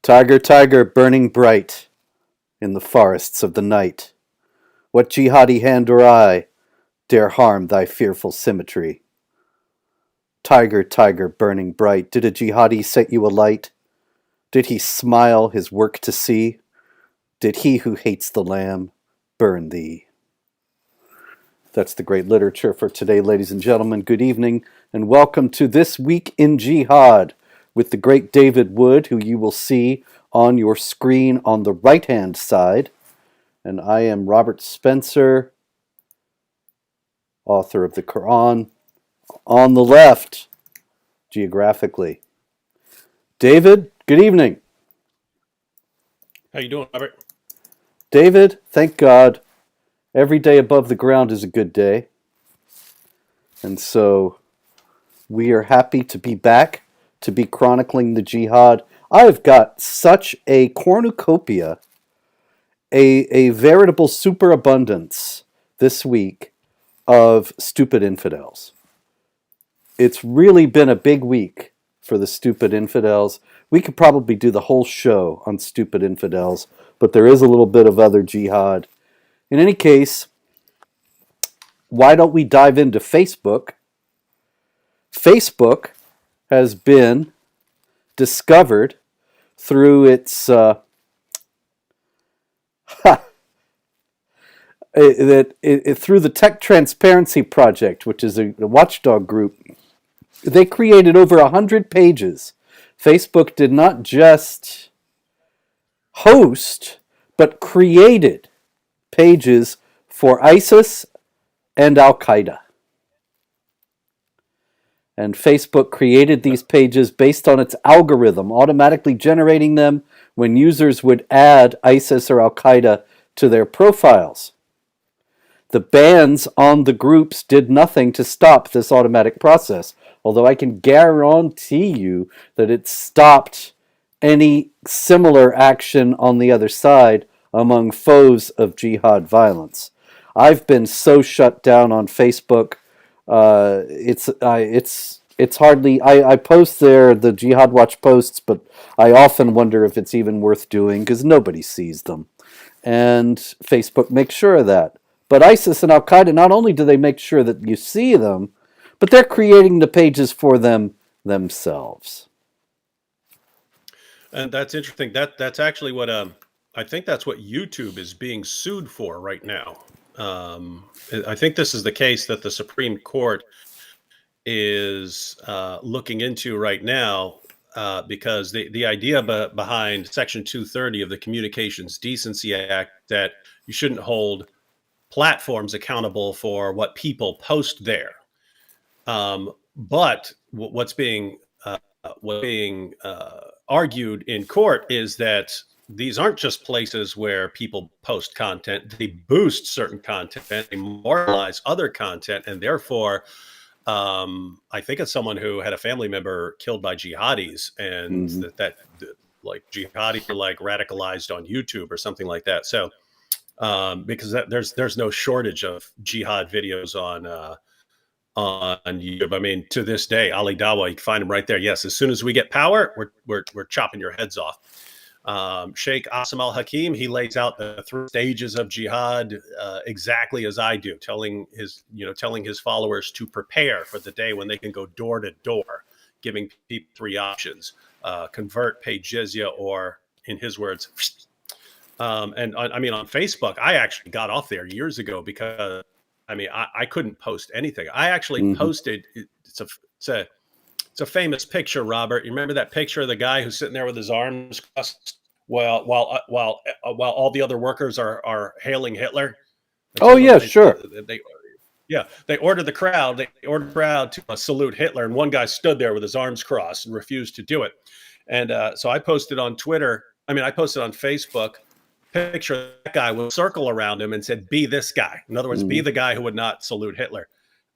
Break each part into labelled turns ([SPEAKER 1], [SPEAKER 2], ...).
[SPEAKER 1] Tiger, tiger, burning bright in the forests of the night, what jihadi hand or eye dare harm thy fearful symmetry? Tiger, tiger, burning bright, did a jihadi set you alight? Did he smile his work to see? Did he who hates the lamb burn thee? That's the great literature for today, ladies and gentlemen. Good evening, and welcome to This Week in Jihad with the great David Wood, who you will see on your screen on the right-hand side. And I am Robert Spencer, author of the Quran, on the left, geographically. David, good evening.
[SPEAKER 2] How you doing, Robert?
[SPEAKER 1] David, thank God, every day above the ground is a good day. And so we are happy to be back, to be chronicling the jihad. I've got such a cornucopia, a veritable superabundance this week of stupid infidels. It's really been a big week for the stupid infidels. We could probably do the whole show on stupid infidels, but there is a little bit of other jihad. In any case, why don't we dive into Facebook? Facebook has been discovered through its through the Tech Transparency Project, which is a watchdog group. They created over 100 pages. Facebook did not just host, but created pages for ISIS and Al-Qaeda. And Facebook created these pages based on its algorithm, automatically generating them when users would add ISIS or Al-Qaeda to their profiles. The bans on the groups did nothing to stop this automatic process, although I can guarantee you that it stopped any similar action on the other side among foes of jihad violence. I've been so shut down on Facebook. It's hardly. I post there the Jihad Watch posts, but I often wonder if it's even worth doing because nobody sees them, and Facebook makes sure of that. But ISIS and Al Qaeda, not only do they make sure that you see them, but they're creating the pages for them themselves.
[SPEAKER 2] And that's interesting. That's actually what I think that's what YouTube is being sued for right now. I think this is the case that the Supreme Court is looking into right now because the idea behind Section 230 of the Communications Decency Act that you shouldn't hold platforms accountable for what people post there. But what's being argued in court is that these aren't just places where people post content. They boost certain content, they moralize other content, and therefore, I think it's someone who had a family member killed by jihadis, and that like jihadis are like radicalized on YouTube or something like that. So, because there's no shortage of jihad videos on YouTube. I mean, to this day, Ali Dawah, you can find him right there. Yes, as soon as we get power, we're chopping your heads off. Sheikh Asim al-Hakim, he lays out the 3 stages of jihad exactly as I do, telling his followers to prepare for the day when they can go door to door, giving people 3 options: convert, pay jizya, or, in his words, and I mean, on Facebook, I actually got off there years ago because I couldn't post anything. I actually posted. It's a famous picture, Robert. You remember that picture of the guy who's sitting there with his arms crossed while all the other workers are hailing Hitler?
[SPEAKER 1] Oh yeah, sure.
[SPEAKER 2] They ordered the crowd. To salute Hitler, and one guy stood there with his arms crossed and refused to do it. And so I posted on Twitter. I posted on Facebook. Picture of that guy with a circle around him and said, "Be this guy." In other words, be the guy who would not salute Hitler.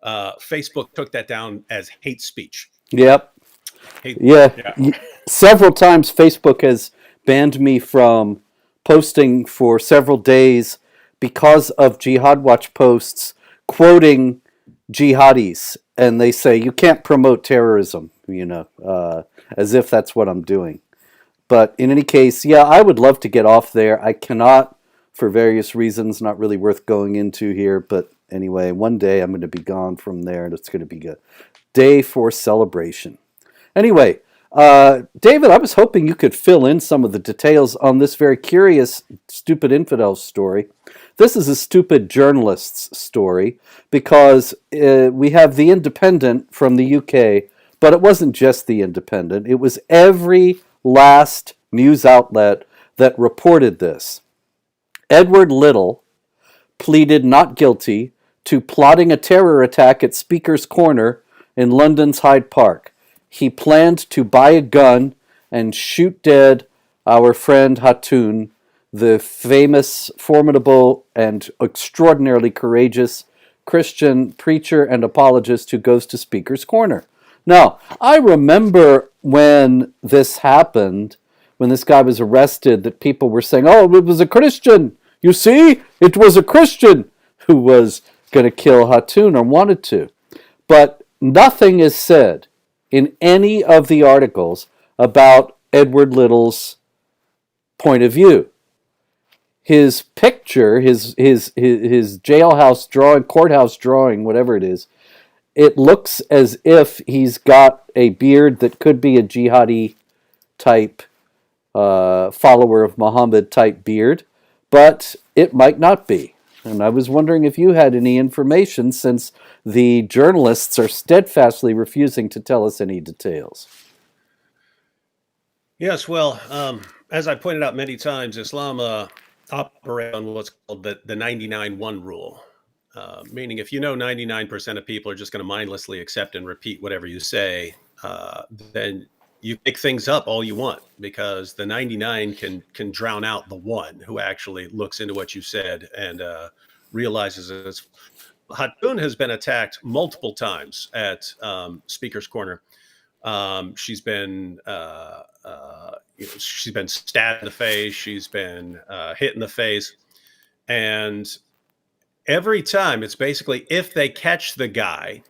[SPEAKER 2] Facebook took that down as hate speech.
[SPEAKER 1] Yep. Several times Facebook has banned me from posting for several days because of Jihad Watch posts quoting jihadis, and they say you can't promote terrorism, as if that's what I'm doing. But in any case, yeah, I would love to get off there. I cannot, for various reasons, not really worth going into here. But anyway, one day I'm going to be gone from there, and it's going to be a day for celebration. Anyway, David, I was hoping you could fill in some of the details on this very curious stupid infidel story. This is a stupid journalist's story because we have The Independent from the UK, but it wasn't just The Independent. It was every last news outlet that reported this. Edward Little pleaded not guilty to plotting a terror attack at Speaker's Corner in London's Hyde Park. He planned to buy a gun and shoot dead our friend Hatun, the famous, formidable, and extraordinarily courageous Christian preacher and apologist who goes to Speaker's Corner. Now, I remember when this happened, when this guy was arrested, that people were saying, oh, it was a Christian. You see, it was a Christian who was going to kill Hatun or wanted to. But nothing is said in any of the articles about Edward Little's point of view. His picture, his jailhouse drawing, courthouse drawing, whatever it is, it looks as if he's got a beard that could be a jihadi type follower of Muhammad type beard, but it might not be. And I was wondering if you had any information, since the journalists are steadfastly refusing to tell us any details.
[SPEAKER 2] Yes, well, as I pointed out many times, Islam operates on what's called the 99-1 rule, meaning if you know 99% of people are just going to mindlessly accept and repeat whatever you say, then you pick things up all you want, because the 99 can drown out the one who actually looks into what you said and realizes it's. Hatun has been attacked multiple times at Speaker's Corner. She's been she's been stabbed in the face. She's been hit in the face, and every time it's basically if they catch the guy,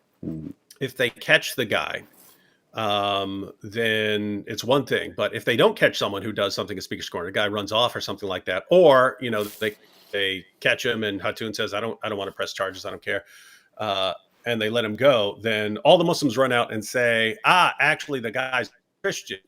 [SPEAKER 2] then it's one thing. But if they don't catch someone who does something at Speaker's Corner, a guy runs off or something like that, or they catch him and Hatun says, I don't want to press charges, I don't care, and they let him go, then all the Muslims run out and say, actually the guy's Christian,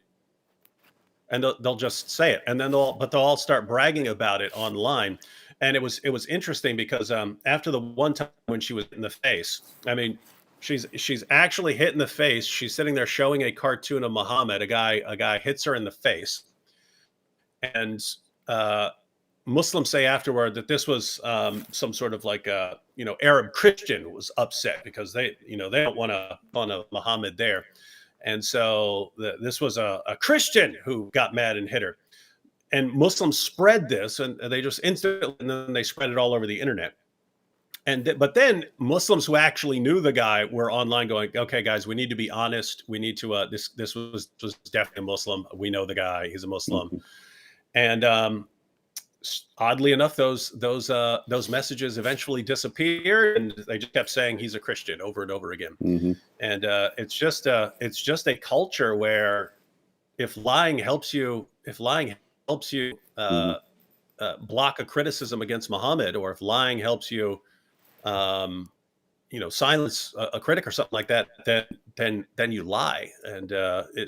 [SPEAKER 2] and they'll just say it, and then they'll all start bragging about it online. And it was interesting because after the one time when she was in the face, I mean, she's actually hit in the face. She's sitting there showing a cartoon of Muhammad. A guy hits her in the face, and Muslims say afterward that this was some sort of like Arab Christian was upset because they don't want to honor Muhammad there, and so this was a Christian who got mad and hit her. And Muslims spread this, and they just instantly, and then they spread it all over the internet. But then Muslims who actually knew the guy were online going, okay, guys, we need to be honest. We need to, this was definitely a Muslim. We know the guy, he's a Muslim. Mm-hmm. And oddly enough, those messages eventually disappeared, and they just kept saying he's a Christian over and over again. Mm-hmm. And it's just a culture where if lying helps you block a criticism against Muhammad, or if lying helps you silence a critic or something like that, then you lie. And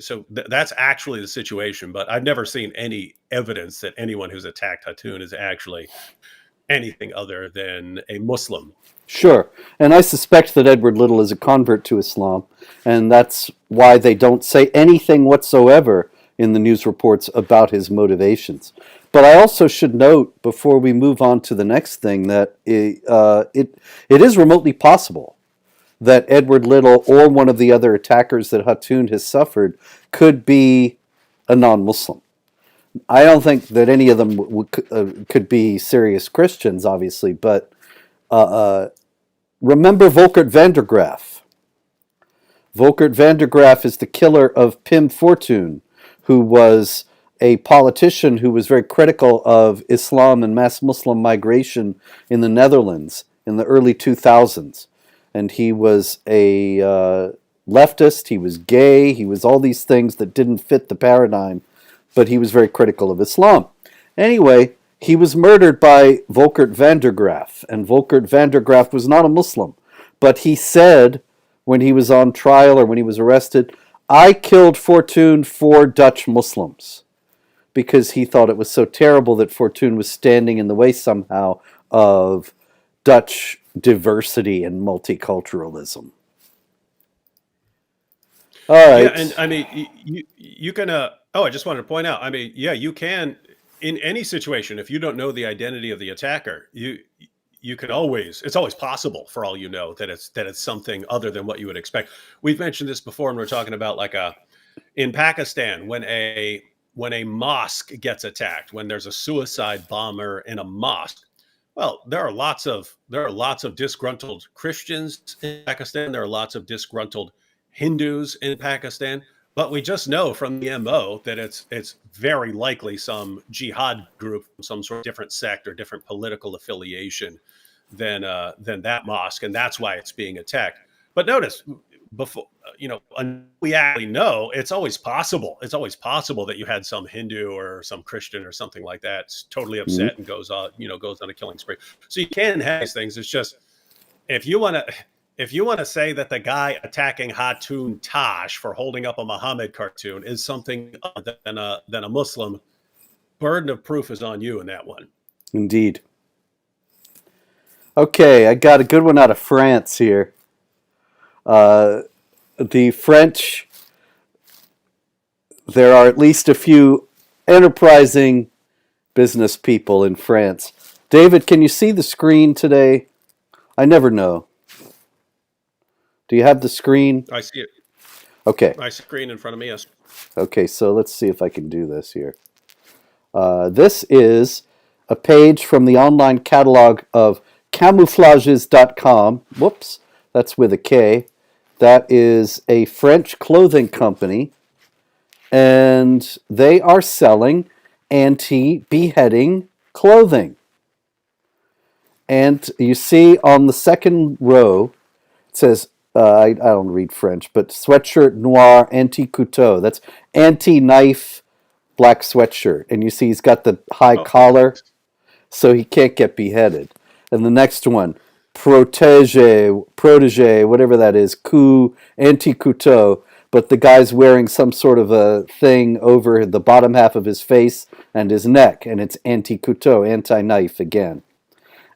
[SPEAKER 2] so that's actually the situation. But I've never seen any evidence that anyone who's attacked Hatun is actually anything other than a Muslim.
[SPEAKER 1] Sure. And I suspect that Edward Little is a convert to Islam, and that's why they don't say anything whatsoever in the news reports about his motivations. But I also should note, before we move on to the next thing, that it is remotely possible that Edward Little or one of the other attackers that Hatun has suffered could be a non-Muslim. I don't think that any of them could be serious Christians, obviously, but remember Volkert van der Graaf. Volkert van der Graaf is the killer of Pim Fortuyn, who was a politician who was very critical of Islam and mass Muslim migration in the Netherlands in the early 2000s. And he was a leftist, he was gay, he was all these things that didn't fit the paradigm but he was very critical of Islam. Anyway, he was murdered by Volkert van der Graaf, and Volkert van der Graaf was not a Muslim, but he said when he was on trial or when he was arrested, I killed Fortuyn for Dutch Muslims, because he thought it was so terrible that Fortuyn was standing in the way somehow of Dutch diversity and multiculturalism. All
[SPEAKER 2] Yeah,
[SPEAKER 1] right.
[SPEAKER 2] and I mean, you can. Oh, I just wanted to point out. I mean, yeah, you can in any situation if you don't know the identity of the attacker, you can always. It's always possible, for all you know, that it's something other than what you would expect. We've mentioned this before, and we're talking about like a in Pakistan when a mosque gets attacked, when there's a suicide bomber in a mosque. Well, there are lots of disgruntled Christians in Pakistan. There are lots of disgruntled Hindus in Pakistan, but we just know from the MO that it's very likely some jihad group, some sort of different sect or different political affiliation than that mosque, and that's why it's being attacked. But notice, before we actually know, it's always possible. It's always possible that you had some Hindu or some Christian or something like that totally
[SPEAKER 1] Mhm.
[SPEAKER 2] upset and goes on a killing spree. So you can have these things. It's just if you want to say that the guy attacking Hatun Tash for holding up a Muhammad cartoon is something other than a Muslim, burden of proof is on you in that one.
[SPEAKER 1] Indeed. Okay, I got a good one out of France here. Uh, the French, there are at least a few enterprising business people in France. David, can you see the screen today? I never know. Do you have the screen?
[SPEAKER 2] I see it.
[SPEAKER 1] Okay.
[SPEAKER 2] My screen in front of me. Yes.
[SPEAKER 1] Okay, so let's see if I can do this here. This is a page from the online catalog of camouflages.com. Whoops, that's with a K. That is a French clothing company, and they are selling anti-beheading clothing. And you see on the second row, it says, I don't read French, but sweatshirt noir anti-couteau. That's anti-knife black sweatshirt. And you see he's got the high collar, so he can't get beheaded. And the next one, protege, whatever that is, coup, anti-couteau. But the guy's wearing some sort of a thing over the bottom half of his face and his neck, and it's anti-couteau, anti-knife again.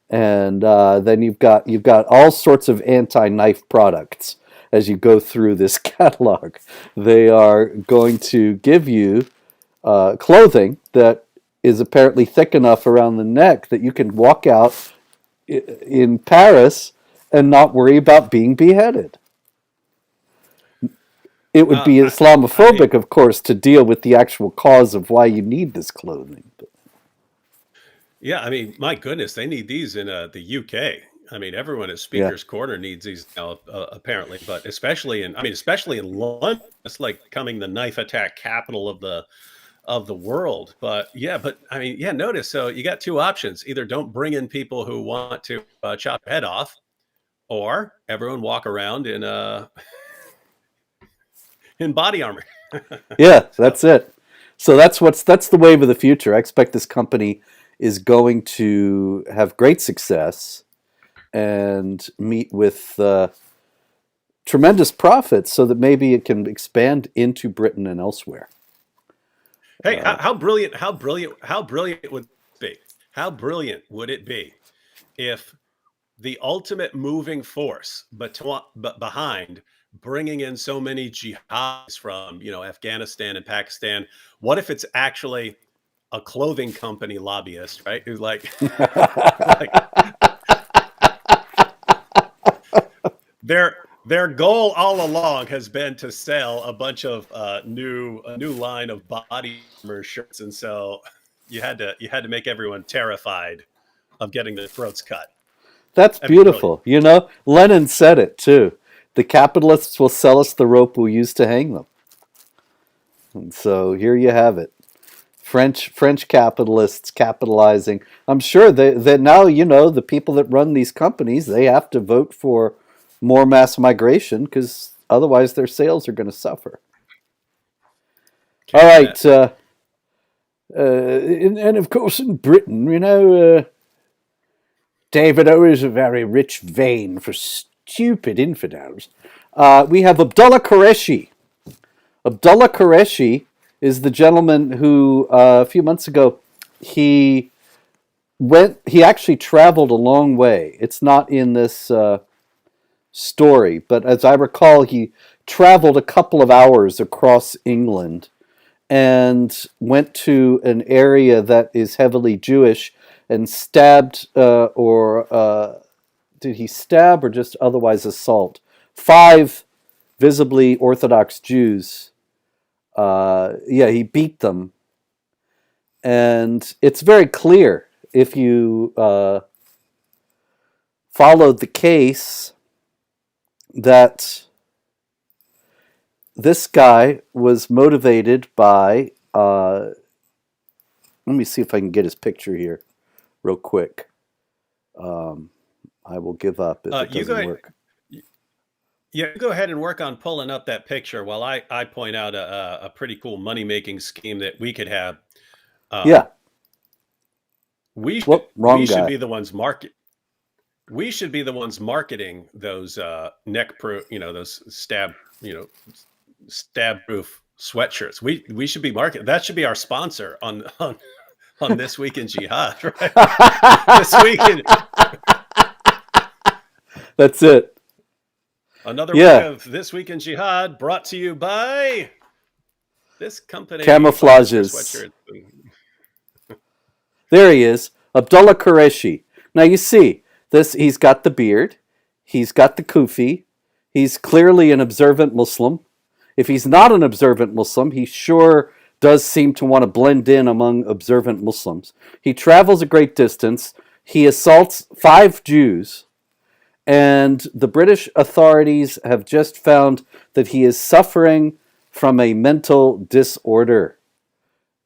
[SPEAKER 1] And then you've got all sorts of anti-knife products as you go through this catalog. They are going to give you clothing that is apparently thick enough around the neck that you can walk out in Paris and not worry about being beheaded. It would be Islamophobic, of course, to deal with the actual cause of why you need this clothing.
[SPEAKER 2] Yeah, I mean, my goodness, they need these in the UK. I mean, everyone at
[SPEAKER 1] Yeah.
[SPEAKER 2] Speaker's Corner needs these now, apparently, but especially in London, it's like becoming the knife attack capital of the world. But yeah, but I mean, yeah, notice. So you got two options: either don't bring in people who want to chop your head off, or everyone walk around in body armor.
[SPEAKER 1] Yeah,
[SPEAKER 2] So
[SPEAKER 1] that's it. So that's the wave of the future. I expect this company is going to have great success and meet with tremendous profits, so that maybe it can expand into Britain and elsewhere.
[SPEAKER 2] hey, how brilliant would it be? How brilliant would it be if the ultimate moving force but behind bringing in so many jihadis from Afghanistan and Pakistan, what if it's actually a clothing company lobbyist, right, who's like like their goal all along has been to sell a bunch of a new line of body armor shirts, and so you had to make everyone terrified of getting their throats cut.
[SPEAKER 1] That's
[SPEAKER 2] That'd be brilliant.
[SPEAKER 1] beautiful. You know, Lenin said it too. The capitalists will sell us the rope we'll use to hang them. And so here you have it. French capitalists capitalizing. I'm sure that now, the people that run these companies, they have to vote for more mass migration, because otherwise their sales are going to suffer. All
[SPEAKER 2] Can't bet.
[SPEAKER 1] right, And of course, in Britain, David O is a very rich vein for stupid infidels. We have Abdullah Qureshi. Abdullah Qureshi is the gentleman who, a few months ago, he he actually traveled a long way. It's not in this story, but as I recall, he traveled a couple of hours across England and went to an area that is heavily Jewish and stabbed, or did he stab or just otherwise assault 5 visibly Orthodox Jews? Yeah, he beat them. And it's very clear if you followed the case that this guy was motivated by, let me see if I can get his picture here real quick. I will give up if it
[SPEAKER 2] You go
[SPEAKER 1] doesn't
[SPEAKER 2] ahead.
[SPEAKER 1] work.
[SPEAKER 2] Yeah, go ahead and work on pulling up that picture while I point out a pretty cool money making scheme that we could have. Um,
[SPEAKER 1] Yeah,
[SPEAKER 2] we should
[SPEAKER 1] whoop,
[SPEAKER 2] we
[SPEAKER 1] wrong
[SPEAKER 2] should
[SPEAKER 1] guy.
[SPEAKER 2] be the ones market. We should be the ones marketing those neck proof, those stab proof sweatshirts. We should be marketing. That should be our sponsor on This Week in Jihad, right? This week in
[SPEAKER 1] That's it.
[SPEAKER 2] another week
[SPEAKER 1] Yeah,
[SPEAKER 2] of This Week in Jihad, brought to you by this company sponsors your
[SPEAKER 1] camouflages.
[SPEAKER 2] sweatshirt.
[SPEAKER 1] There he is, Abdullah Qureshi. Now you see this. He's got the beard. He's got the kufi. He's clearly an observant Muslim. If he's not an observant Muslim, he sure does seem to want to blend in among observant Muslims. He travels a great distance. He assaults 5 Jews, and the British authorities have just found that he is suffering from a mental disorder.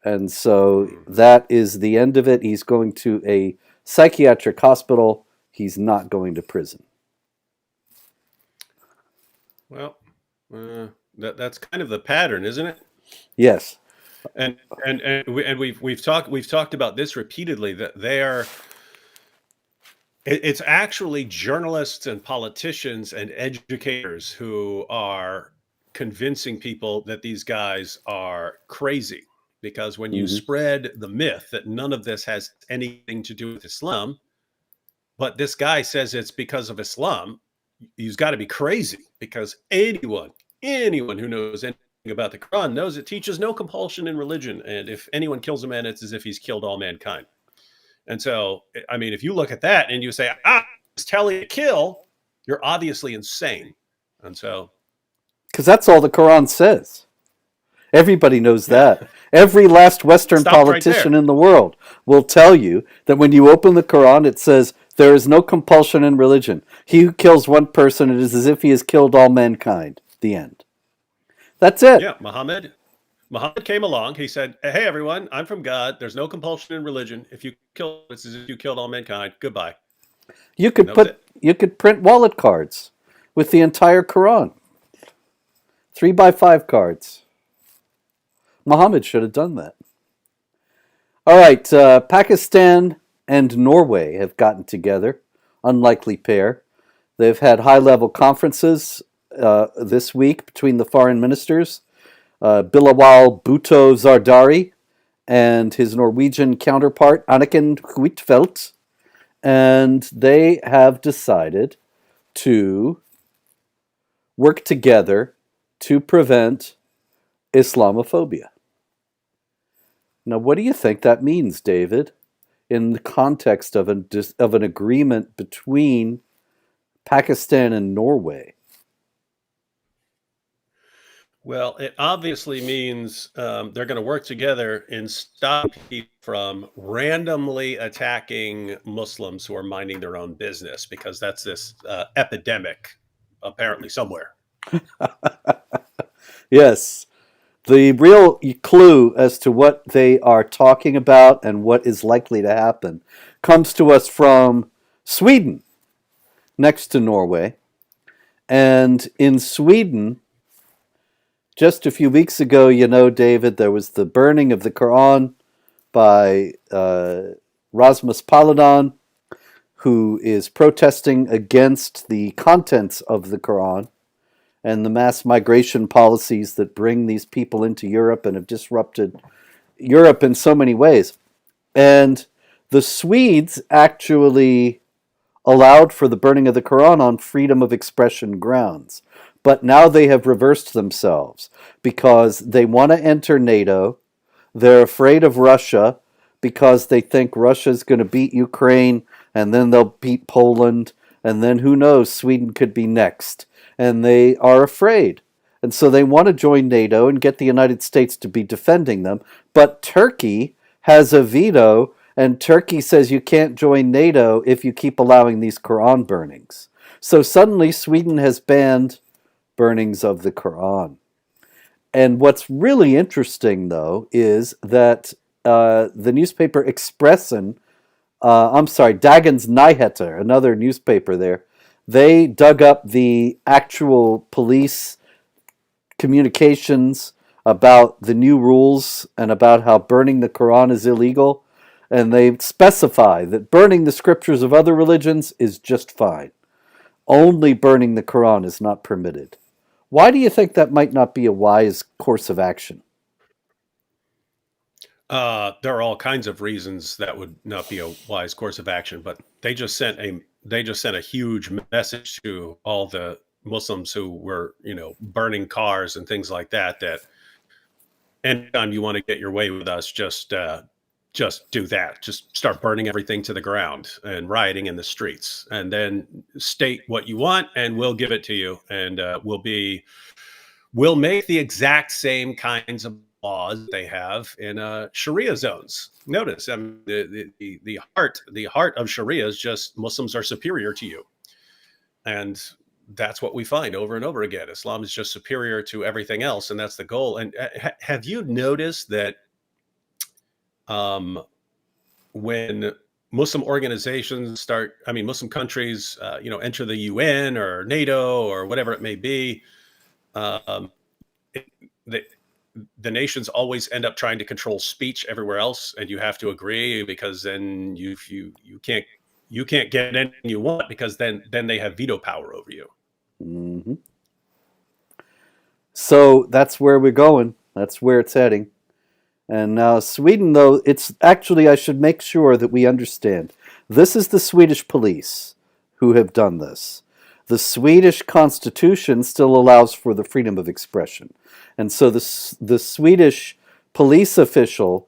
[SPEAKER 1] And so that is the end of it. He's going to a psychiatric hospital. He's not going to prison.
[SPEAKER 2] Well, that's kind of the pattern, isn't it?
[SPEAKER 1] Yes.
[SPEAKER 2] And we've talked about this repeatedly, that it's actually journalists and politicians and educators who are convincing people that these guys are crazy, because when you
[SPEAKER 1] Mm-hmm.
[SPEAKER 2] spread the myth that none of this has anything to do with Islam, but this guy says it's because of Islam, he's got to be crazy, because anyone who knows anything about the Quran knows it teaches no compulsion in religion, and if anyone kills a man, it's as if he's killed all mankind. And so, I mean, if you look at that and you say, it's telling you to kill, you're obviously insane. And so,
[SPEAKER 1] Because that's all the Quran says. Everybody knows
[SPEAKER 2] yeah,
[SPEAKER 1] that. Every last Western
[SPEAKER 2] stopped right there.
[SPEAKER 1] politician in the world will tell you that when you open the Quran, it says there is no compulsion in religion. He who kills one person, it is as if he has killed all mankind. The end. That's it.
[SPEAKER 2] Yeah, Muhammad came along. He said, hey, everyone, I'm from God. There's no compulsion in religion. If you kill, it's as if you killed all mankind. Goodbye.
[SPEAKER 1] You
[SPEAKER 2] And
[SPEAKER 1] could
[SPEAKER 2] that was it.
[SPEAKER 1] print wallet cards with the entire Quran. 3x5 cards. Muhammad should have done that. All right, Pakistan and Norway have gotten together. Unlikely pair. They've had high-level conferences this week between the foreign ministers, Bilawal Bhutto Zardari and his Norwegian counterpart, Anniken Huitfeldt, and they have decided to work together to prevent Islamophobia. Now, what do you think that means, David, in the context of an agreement between Pakistan and Norway?
[SPEAKER 2] Well, it obviously means they're going to work together in stopping people from randomly attacking Muslims who are minding their own business, because that's this epidemic apparently somewhere.
[SPEAKER 1] Yes. The real clue as to what they are talking about and what is likely to happen comes to us from Sweden, next to Norway. And in Sweden, just a few weeks ago, David, there was the burning of the Quran by Rasmus Paludan, who is protesting against the contents of the Quran and the mass migration policies that bring these people into Europe and have disrupted Europe in so many ways. And the Swedes actually allowed for the burning of the Quran on freedom of expression grounds. But now they have reversed themselves because they want to enter NATO. They're afraid of Russia because they think Russia's going to beat Ukraine and then they'll beat Poland and then who knows, Sweden could be next. And they are afraid. And so they want to join NATO and get the United States to be defending them. But Turkey has a veto, and Turkey says you can't join NATO if you keep allowing these Quran burnings. So suddenly Sweden has banned burnings of the Quran. And what's really interesting, though, is that the newspaper Expressen, Dagens Nyheter, another newspaper there, they dug up the actual police communications about the new rules and about how burning the Quran is illegal. And they specify that burning the scriptures of other religions is just fine. Only burning the Quran is not permitted. Why do you think that might not be a wise course of action?
[SPEAKER 2] There are all kinds of reasons that would not be a wise course of action, but they just sent a huge message to all the Muslims who were, burning cars and things like that. That anytime you want to get your way with us, just do that. Just start burning everything to the ground and rioting in the streets, and then state what you want, and we'll give it to you, and we'll make the exact same kinds of laws they have in Sharia zones. Notice, I mean, the heart of Sharia is just Muslims are superior to you, and that's what we find over and over again. Islam is just superior to everything else, and that's the goal. And have you noticed that um, when Muslim organizations Muslim countries, enter the UN or NATO or whatever it may be, um, the the nations always end up trying to control speech everywhere else, and you have to agree because then you can't get anything you want because then they have veto power over you.
[SPEAKER 1] Mm-hmm. So that's where we're going. That's where it's heading. And now Sweden, though, it's actually, I should make sure that we understand. This is the Swedish police who have done this. The Swedish constitution still allows for the freedom of expression. And so the Swedish police official,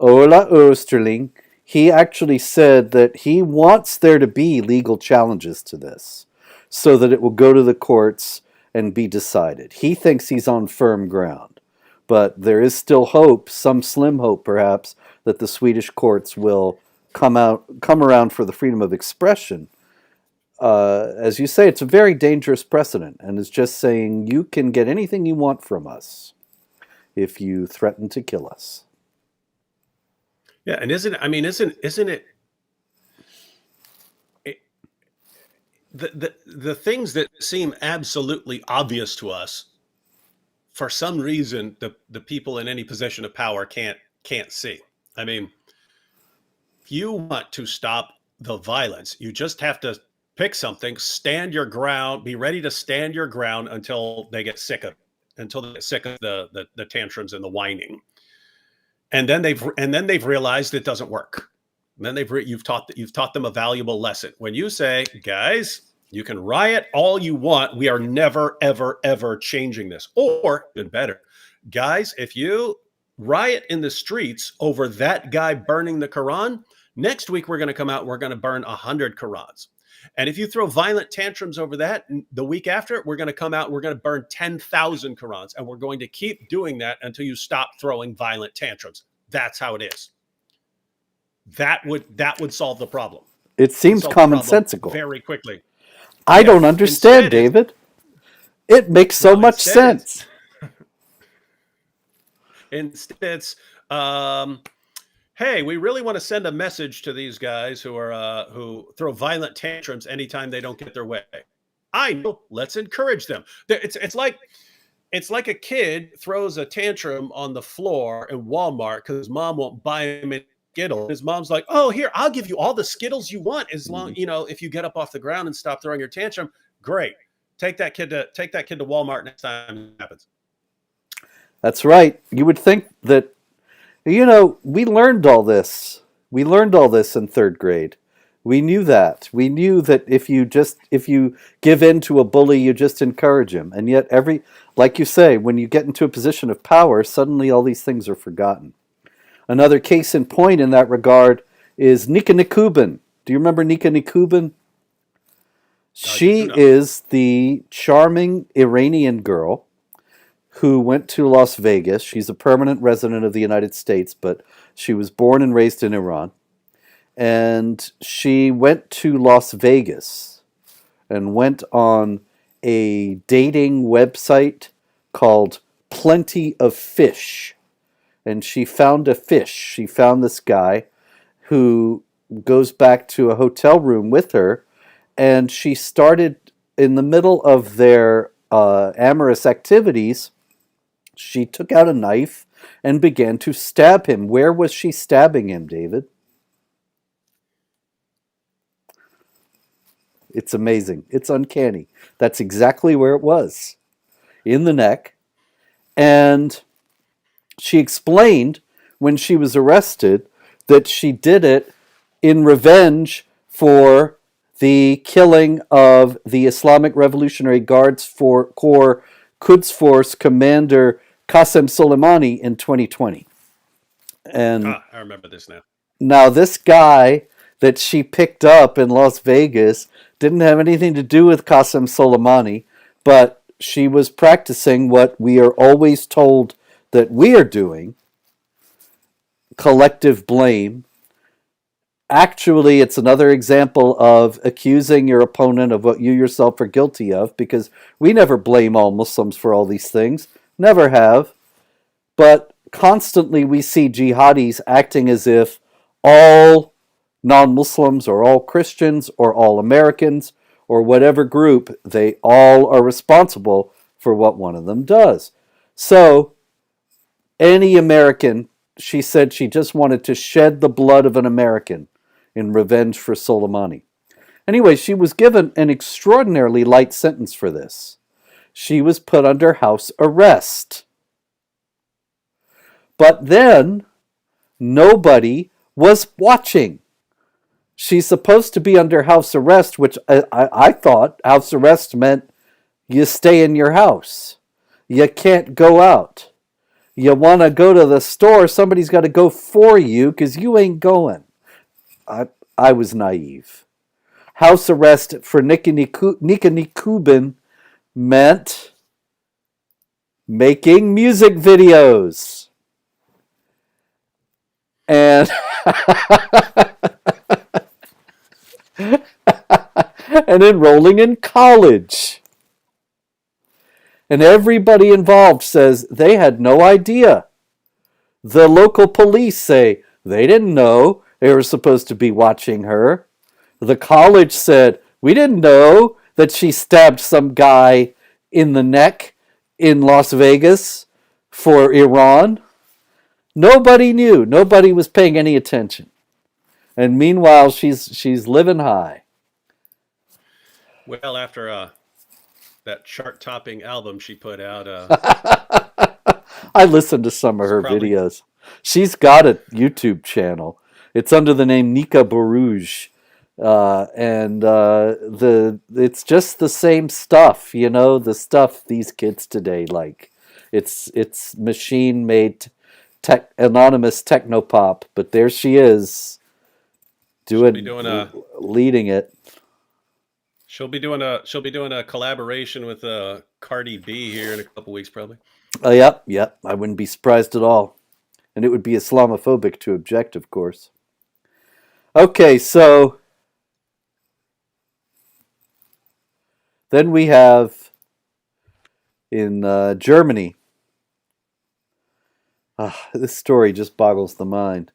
[SPEAKER 1] Ola Österling, he actually said that he wants there to be legal challenges to this so that it will go to the courts and be decided. He thinks he's on firm ground. But there is still hope, some slim hope perhaps, that the Swedish courts will come around for the freedom of expression. As you say, it's a very dangerous precedent, and it's just saying you can get anything you want from us if you threaten to kill us.
[SPEAKER 2] Yeah, and isn't it the things that seem absolutely obvious to us, for some reason the people in any position of power can't see. I mean, if you want to stop the violence, you just have to pick something, stand your ground, be ready to stand your ground until they get sick of the tantrums and the whining. And then they've realized it doesn't work. And then you've taught them a valuable lesson. When you say, guys, you can riot all you want, we are never, ever, ever changing this. Or even better, guys, if you riot in the streets over that guy burning the Quran, next week we're going to come out and we're going to burn 100 Qurans. And if you throw violent tantrums over that, the week after, we're going to come out and we're going to burn 10,000 Qurans. And we're going to keep doing that until you stop throwing violent tantrums. That's how it is. That would solve the problem.
[SPEAKER 1] It seems commonsensical.
[SPEAKER 2] Very quickly.
[SPEAKER 1] I don't understand, David. It makes so much sense.
[SPEAKER 2] Instead, it's hey, we really want to send a message to these guys who throw violent tantrums anytime they don't get their way. I know. Let's encourage them. It's like it's like a kid throws a tantrum on the floor in Walmart because mom won't buy him any Skittles. His mom's like, "Oh, here, I'll give you all the Skittles you want as long,
[SPEAKER 1] Mhm.
[SPEAKER 2] if you get up off the ground and stop throwing your tantrum. Great. Take that kid to Walmart next time it happens."
[SPEAKER 1] That's right. You would think that, we learned all this. We learned all this in third grade. We knew that. We knew that if you give in to a bully, you just encourage him. And yet like you say, when you get into a position of power, suddenly all these things are forgotten. Another case in point in that regard is Nika Nikubin. Do you remember Nika Nikubin?
[SPEAKER 2] I do
[SPEAKER 1] She
[SPEAKER 2] not.
[SPEAKER 1] is the charming Iranian girl who went to Las Vegas. She's a permanent resident of the United States, but she was born and raised in Iran. And she went to Las Vegas and went on a dating website called Plenty of Fish. And she found a fish. She found this guy who goes back to a hotel room with her, and she started in the middle of their amorous activities. She took out a knife and began to stab him. Where was she stabbing him, David? It's amazing. It's uncanny. That's exactly where it was, in the neck. And she explained when she was arrested that she did it in revenge for the killing of the Islamic Revolutionary Guards Corps Quds Force commander Qasem Soleimani in 2020. And
[SPEAKER 2] I remember this now.
[SPEAKER 1] now this guy that she picked up in Las Vegas didn't have anything to do with Qasem Soleimani, but she was practicing what we are always told that we are doing, collective blame. Actually, it's another example of accusing your opponent of what you yourself are guilty of, because we never blame all Muslims for all these things. Never have. But constantly we see jihadis acting as if all non-Muslims or all Christians or all Americans or whatever group, they all are responsible for what one of them does. So any American, she said she just wanted to shed the blood of an American in revenge for Soleimani. Anyway, she was given an extraordinarily light sentence for this. She was put under house arrest. But then nobody was watching. She's supposed to be under house arrest, which I thought house arrest meant you stay in your house. You can't go out. You want to go to the store, somebody's got to go for you because you ain't going. I was naive. House arrest for Nika Nikubin meant making music videos. And and enrolling in college. And everybody involved says they had no idea. The local police say they didn't know they were supposed to be watching her. The college said, we didn't know that she stabbed some guy in the neck in Las Vegas for Iran. Nobody knew. Nobody was paying any attention. And meanwhile, she's living high.
[SPEAKER 2] Well, after that chart-topping album she put out,
[SPEAKER 1] I listened to some of
[SPEAKER 2] it's
[SPEAKER 1] her
[SPEAKER 2] probably
[SPEAKER 1] videos. She's got a YouTube channel. It's under the name Nika Barouge. And it's just the same stuff, the stuff these kids today like. It's machine made anonymous technopop, but there she is
[SPEAKER 2] she'll be
[SPEAKER 1] doing
[SPEAKER 2] doing a
[SPEAKER 1] leading it.
[SPEAKER 2] she'll be doing a collaboration with Cardi B here in a couple weeks, probably.
[SPEAKER 1] Yep. I wouldn't be surprised at all. And it would be Islamophobic to object, of course. Okay, so then we have in Germany. This story just boggles the mind.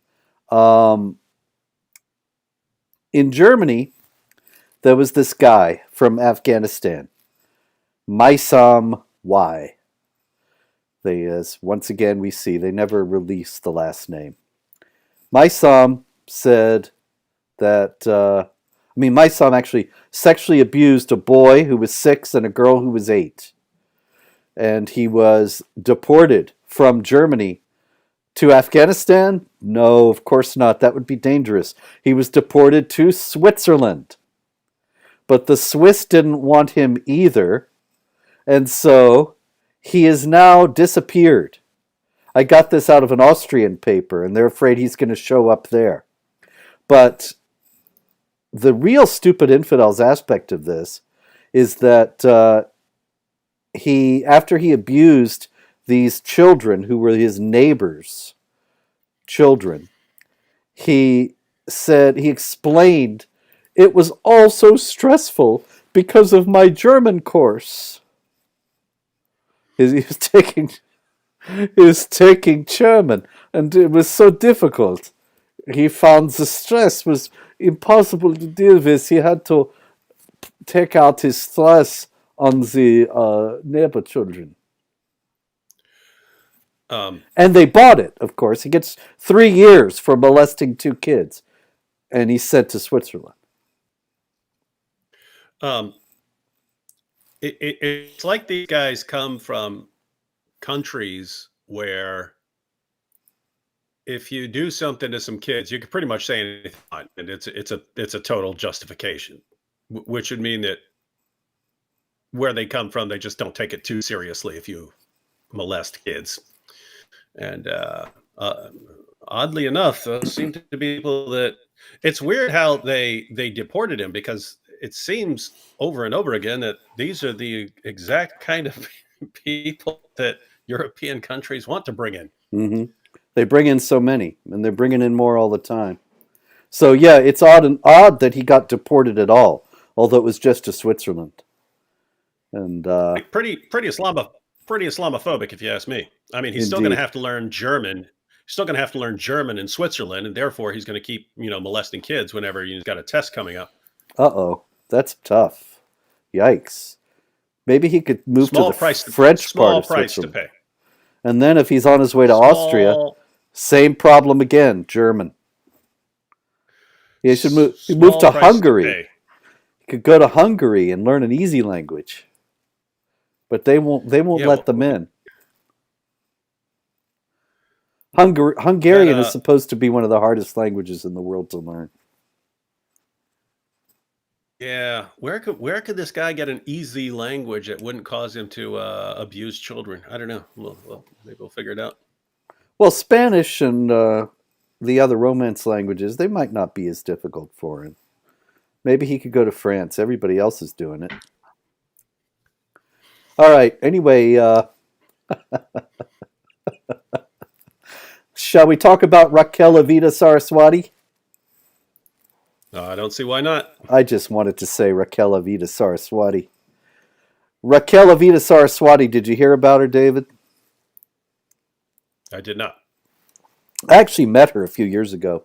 [SPEAKER 1] Um, in Germany, there was this guy from Afghanistan, Maisam Y. They, as once again we see, they never release the last name. My Sam said that, my Sam actually sexually abused a boy who was 6 and a girl who was 8. And he was deported from Germany to Afghanistan? No, of course not. That would be dangerous. He was deported to Switzerland. But the Swiss didn't want him either. And so he is now disappeared. I got this out of an Austrian paper, and they're afraid he's going to show up there. But the real stupid infidels aspect of this is that after he abused these children who were his neighbors' children, he explained it was all so stressful because of my German course. He was taking German, and it was so difficult. He found the stress was impossible to deal with. He had to take out his stress on the neighbor children. And they bought it, of course. He gets 3 years for molesting 2 kids, and he's sent to Switzerland.
[SPEAKER 2] It's like these guys come from countries where if you do something to some kids, you can pretty much say anything, and it's a total justification, which would mean that where they come from, they just don't take it too seriously if you molest kids. And oddly enough, those seem to be people that it's weird how they deported him, because it seems over and over again that these are the exact kind of people that European countries want to bring in.
[SPEAKER 1] Mm-hmm. They bring in so many, and they're bringing in more all the time. So yeah, it's odd that he got deported at all, although it was just to Switzerland. And
[SPEAKER 2] pretty Islamophobic, if you ask me. I mean, he's still going to have to learn German. He's still going to have to learn German in Switzerland, and therefore he's going to keep molesting kids whenever he's got a test coming up.
[SPEAKER 1] That's tough. Yikes. Maybe he could move to the French part of Switzerland. Small price to pay. And then if he's on his way to Austria, same problem again, German. He should move to Hungary. He could go to Hungary and learn an easy language. But they won't let them in. Hungarian is supposed to be one of the hardest languages in the world to learn.
[SPEAKER 2] Yeah, where could this guy get an easy language that wouldn't cause him to abuse children? I don't know. Well, maybe we'll figure it out.
[SPEAKER 1] Well, Spanish and the other Romance languages, they might not be as difficult for him. Maybe he could go to France. Everybody else is doing it. All right. Anyway, shall we talk about Raquel Evita Saraswati?
[SPEAKER 2] I don't see why not.
[SPEAKER 1] I just wanted to say Raquel Evita Saraswati. Raquel Evita Saraswati, did you hear about her, David?
[SPEAKER 2] I did not.
[SPEAKER 1] I actually met her a few years ago,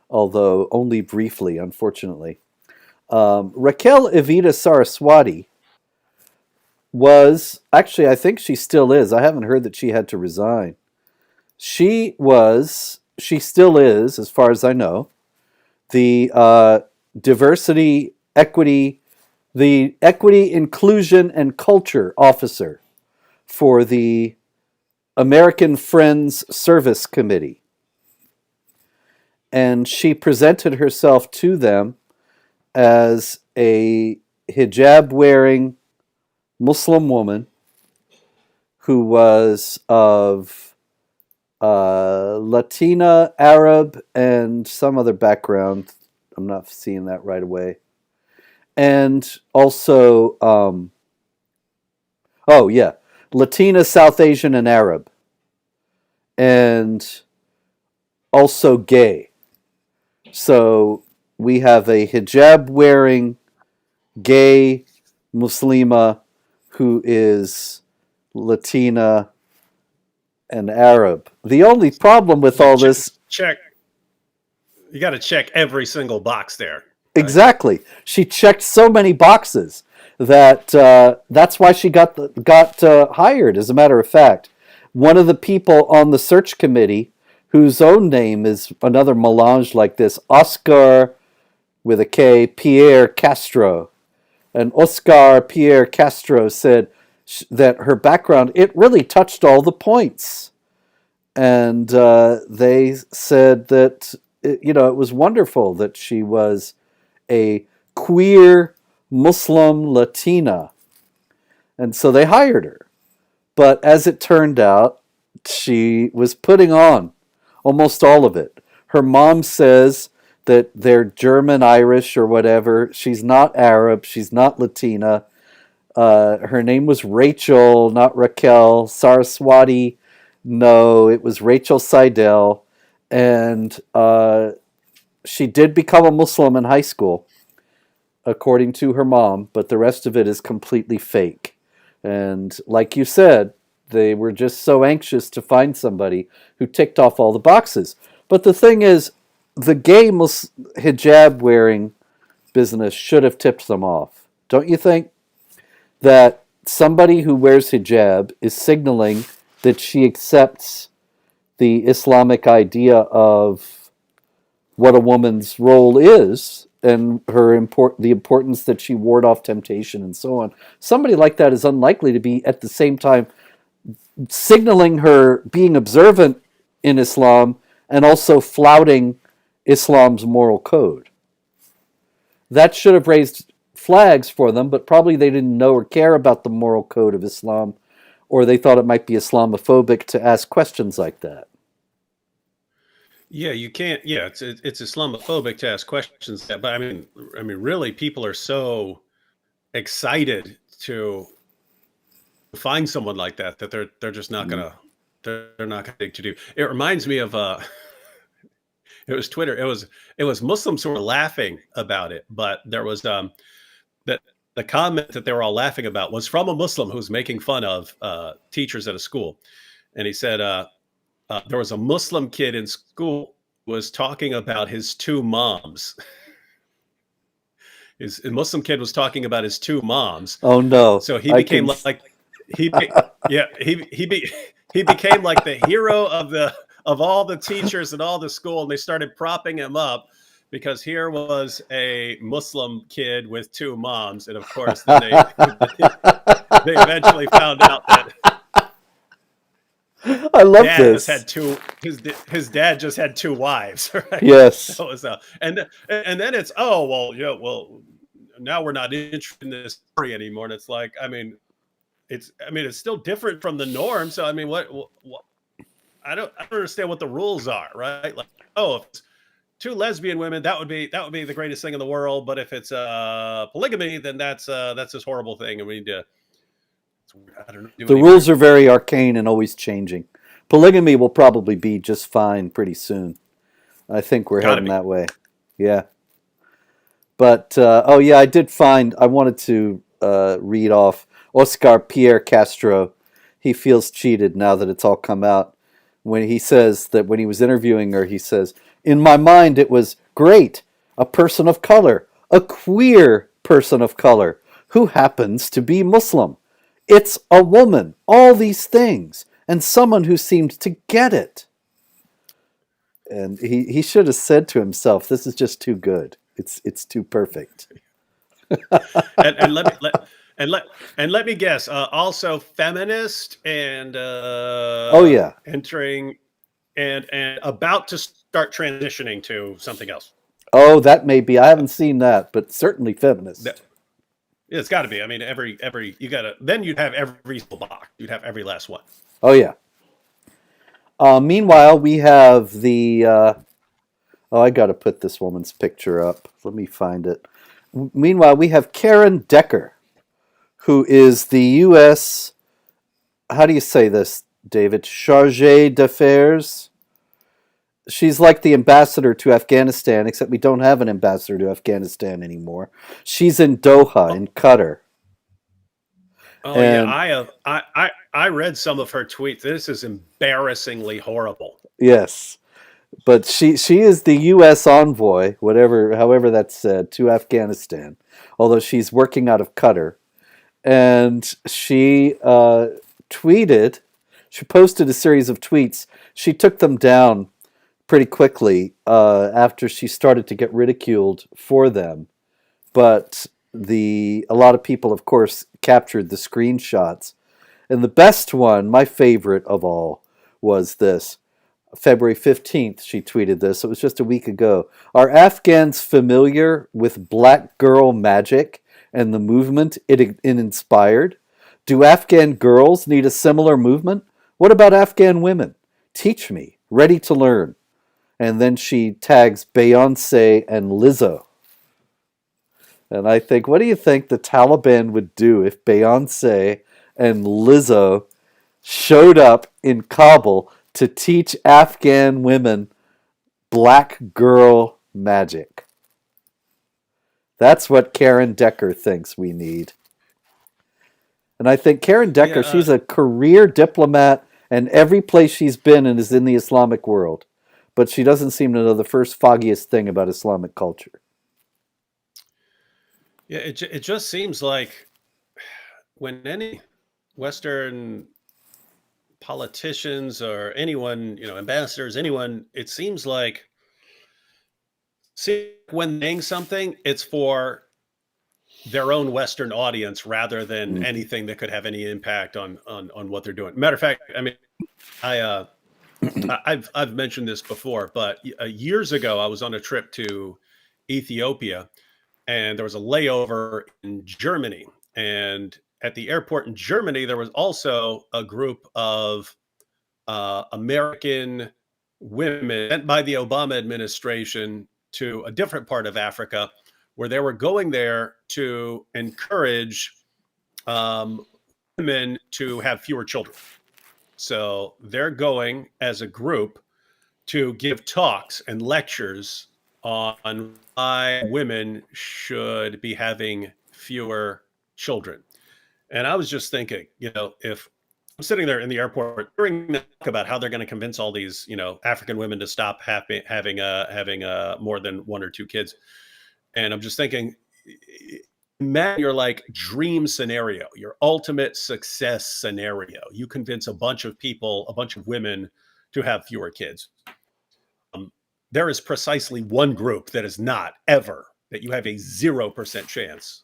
[SPEAKER 1] although only briefly, unfortunately. Raquel Evita Saraswati was, actually, I think she still is. I haven't heard that she had to resign. She still is, as far as I know, the diversity, equity, inclusion, and culture officer for the American Friends Service Committee. And she presented herself to them as a hijab-wearing Muslim woman who was of Latina, Arab, and some other background. I'm not seeing that right away. And also, Latina, South Asian, and Arab. And also gay. So we have a hijab-wearing gay Muslima who is Latina and Arab. The only problem with all this...
[SPEAKER 2] You got to check every single box there. Right?
[SPEAKER 1] Exactly. She checked so many boxes that that's why she got hired, as a matter of fact. one of the people on the search committee, whose own name is another melange like this, Oscar with a K, Pierre Castro. And Oscar Pierre Castro said that her background, it really touched all the points. And they said that, it was wonderful that she was a queer Muslim Latina. And so they hired her. But as it turned out, she was putting on almost all of it. Her mom says that they're German, Irish, or whatever. She's not Arab. She's not Latina. Her name was Rachel, not Raquel. Saraswati, no, it was Rachel Seidel. And she did become a Muslim in high school, according to her mom, but the rest of it is completely fake. And like you said, they were just so anxious to find somebody who ticked off all the boxes. But the thing is, the gay hijab wearing business should have tipped them off. Don't you think? That somebody who wears hijab is signaling that she accepts the Islamic idea of what a woman's role is and the importance that she ward off temptation and so on. Somebody like that is unlikely to be at the same time signaling her being observant in Islam and also flouting Islam's moral code. That should have raised flags for them, but probably they didn't know or care about the moral code of Islam, or they thought it might be Islamophobic to ask questions like that.
[SPEAKER 2] Yeah, you can't. Yeah, it's Islamophobic to ask questions. But I mean, really, people are so excited to find someone like that that they're just not gonna they're not gonna to do. It reminds me of it was Twitter. It was Muslims who were laughing about it, but there was that the comment that they were all laughing about was from a Muslim who's making fun of teachers at a school, and he said there was a Muslim kid in school who was talking about his two moms. A Muslim kid was talking about his two moms.
[SPEAKER 1] Oh no!
[SPEAKER 2] So he became like he yeah he became like the hero of all the teachers and all the school, and they started propping him up because here was a Muslim kid with two moms, and of course then they eventually found out that
[SPEAKER 1] I love
[SPEAKER 2] dad
[SPEAKER 1] this.
[SPEAKER 2] just had two. His dad just had two wives, right?
[SPEAKER 1] Yes.
[SPEAKER 2] So it was, and then it's well now we're not interested in this story anymore, and it's like it's still different from the norm. So I mean, what I don't understand what the rules are, right? Like, if it's two lesbian women, that would be the greatest thing in the world. But if it's polygamy, then that's this horrible thing, and we need to. I don't know.
[SPEAKER 1] The rules are very arcane and always changing. Polygamy will probably be just fine pretty soon. I think we're heading that way. Yeah. But I did find. I wanted to read off Oscar Pierre Castro. He feels cheated now that it's all come out. When he says that when he was interviewing her, he says, "In my mind, it was great. A person of color, a queer person of color, who happens to be Muslim. It's a woman, all these things, and someone who seemed to get it." And he should have said to himself, "This is just too good. It's too perfect."
[SPEAKER 2] and let me guess. Also feminist and entering and about to start transitioning to something else.
[SPEAKER 1] Oh, that may be. I haven't seen that, but certainly feminist.
[SPEAKER 2] It's got to be. I mean, every you gotta. Then you'd have every box. You'd have every last one.
[SPEAKER 1] Oh yeah. Meanwhile, we have the. I got to put this woman's picture up. Let me find it. Meanwhile, we have Karen Decker, who is the U.S. How do you say this, David? Chargé d'affaires. She's like the ambassador to Afghanistan, except we don't have an ambassador to Afghanistan anymore. She's in Doha, in Qatar.
[SPEAKER 2] Oh yeah, I read some of her tweets. This is embarrassingly horrible.
[SPEAKER 1] Yes, but she is the U.S. envoy, however that's said, to Afghanistan. Although she's working out of Qatar, and she tweeted. She posted a series of tweets. She took them down pretty quickly after she started to get ridiculed for them. But a lot of people, of course, captured the screenshots. And the best one, my favorite of all, was this. February 15th, she tweeted this. It was just a week ago. Are Afghans familiar with black girl magic and the movement it inspired? Do Afghan girls need a similar movement? What about Afghan women? Teach me. Ready to learn. And then she tags Beyonce and Lizzo. And I think, what do you think the Taliban would do if Beyonce and Lizzo showed up in Kabul to teach Afghan women black girl magic? That's what Karen Decker thinks we need. And I think Karen Decker,
[SPEAKER 2] Yeah,
[SPEAKER 1] she's a career diplomat, and every place she's been in is in the Islamic world. But she doesn't seem to know the first foggiest thing about Islamic culture.
[SPEAKER 2] yeah. It just seems like when any Western politicians or anyone, ambassadors, anyone, it seems like, see, when saying something, it's for their own Western audience rather than
[SPEAKER 1] Mm.
[SPEAKER 2] anything that could have any impact on what they're doing. Matter of fact, I mean, I I've mentioned this before, but years ago I was on a trip to Ethiopia, and there was a layover in Germany, and at the airport in Germany there was also a group of American women sent by the Obama administration to a different part of Africa, where they were going there to encourage um, women to have fewer children. So they're going as a group to give talks and lectures on why women should be having fewer children. And I was just thinking, if I'm sitting there in the airport hearing them talk about how they're going to convince all these, African women to stop having more than one or two kids, and I'm just thinking, imagine your like dream scenario, your ultimate success scenario. You convince a bunch of people, a bunch of women, to have fewer kids. Um, there is precisely one group that is not ever, that you have a 0% chance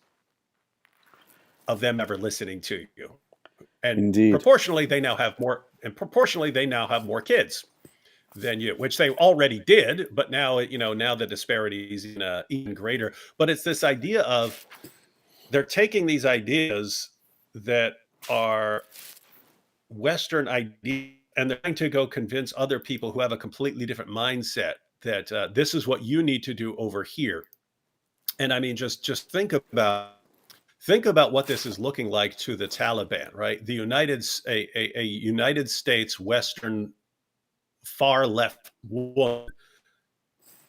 [SPEAKER 2] of them ever listening to you. And
[SPEAKER 1] Indeed.
[SPEAKER 2] proportionally they now have more kids than you, which they already did, but now, now the disparity is even greater. But it's this idea of, they're taking these ideas that are Western ideas, and they're trying to go convince other people who have a completely different mindset that this is what you need to do over here. And I mean, just think about what this is looking like to the Taliban, right? A United States Western far left woman